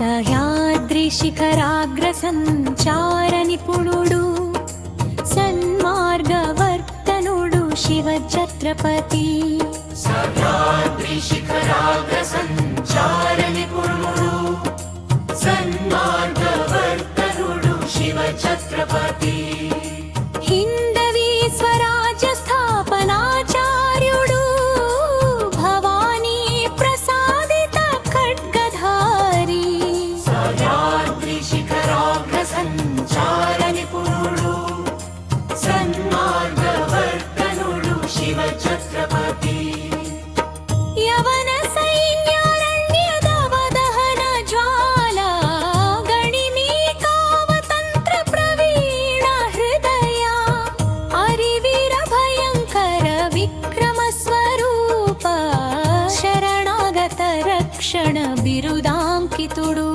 సహ్యాద్రిశిఖరాగ్రసంచార నిపుణుడు సన్మార్గవర్తనుడు శివ ఛత్రపతి. సహ్యాద్రిశిఖరాగ్రసంచార నిపుణుడు సన్మార్గవర్తనుడు శివ ఛత్రపతి. హిందవీ స్వరాజ్య స్థాపనాచార్యుడు భవానీ ప్రసాదిత ఖడ్గధారి. సహ్యాద్రిశిఖరాగ్రసంచార నిపుణుడు సన్మార్గవర్తనుడు శివ ఛత్రపతి. యవన సైన్యారణ్యదవదహన జ్వాల గణిమీకావతంత్ర ప్రవీణ హృదయ అరివీర భయంకర విక్రమ స్వరూప శరణాగత రక్షణ బిరుదాంకితుడు.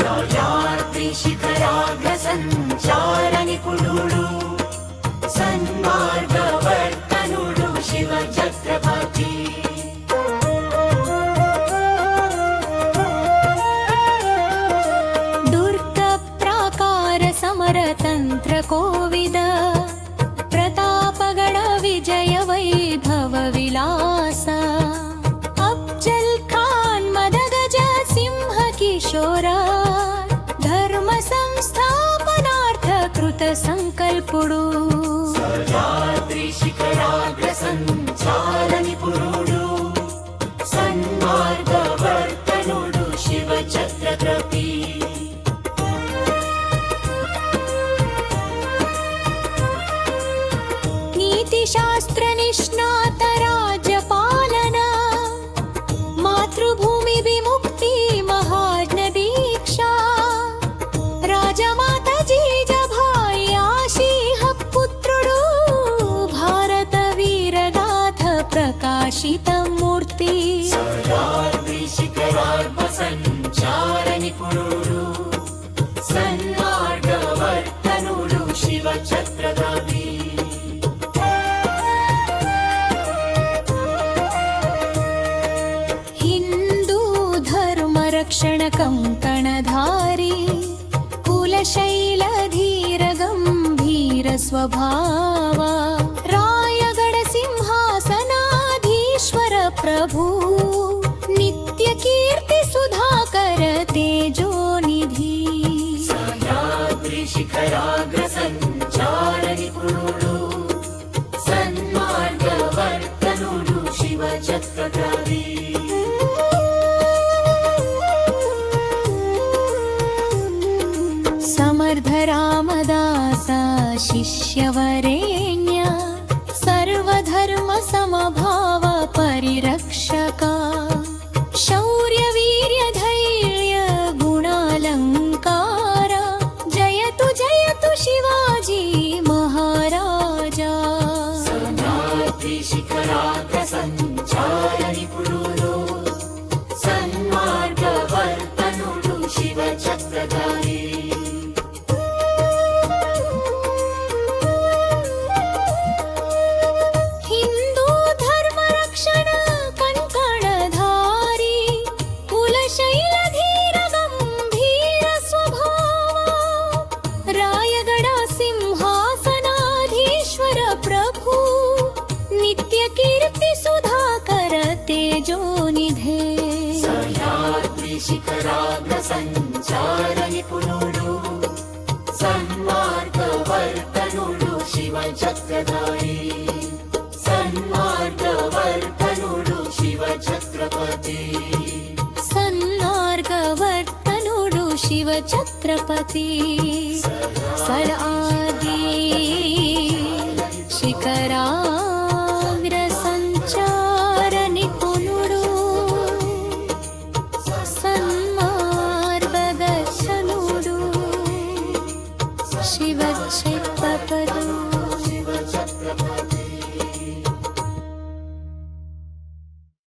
సహ్యాద్రిశిఖరాగ్రసంచార నిపుణుడు సన్మార్గవర్తనుడు శివ ఛత్రపతి. దుర్గ ప్రాకార సమరతంత్ర కోవిద ప్రతాపగణ విజయ వైభవ విలాస అఫ్జల్ ఖాన్ మదగజ సింహ కిశోర ధర్మ సంస్థాపనార్థ కృత సంకల్పుడు. సహ్యాద్రిశిఖరాగ్రసంచార నిపుణుడు సన్మార్గవర్తనుడు శివ ఛత్రపతి. నీతి శాస్త్ర నిష్ణాత రాజ్యపాలన మాతృభూమి విముక్తి మహాజ్ఞ దీక్షా రాజమాత జీజభాయి ఆశీహ పుత్రుడు భారత వీరగాథ ప్రకాశిత మూర్తి. సహ్యాద్రిశిఖరాగ్రసంచార నిపుణుడు సన్మార్గవర్తనుడు శివ ఛత్రపతి. హిందూ ధర్మ రక్షణ కంకణధారి కులశైల ధీర గంభీర స్వభావ రాయగడ సింహాసనాధీశ్వర ప్రభు నిత్య కీర్తి సుధాకర తేజోనిధి. సహ్యాద్రిశిఖరాగ్రసంచార నిపుణుడు సన్మార్గవర్తనుడు శివ ఛత్రపతి. సమర్థ రామదాస శిష్యవరేణ్య సర్వధర్మ సమభావ పరిరక్షక శౌర్య వీర్య ధైర్య గుణాలంకార జయతు జయతు శివాజీ మహారాజా. సహ్యాద్రిశిఖరాగ్రసంచార నిపుణుడు సన్మార్గవర్తనుడు శివ ఛత్రపతి. హిందూ ధర్మ రక్షణ కంకణధారి కులశైల ధీర గంభీర స్వభావ రాయగడ సింహాసనాధీశ్వర ప్రభు నిత్య కీర్తి సుధాకర తేజోనిధే. సహ్యాద్రిశిఖరాగ్రసంచార నిపుణుడు సన్మార్గవర్తనుడు శివ ఛత్రపతి. సన్మార్గవర్తనుడు శివ ఛత్రపతి. సన్మార్గవర్తనుడు శివ ఛత్రపతి. సల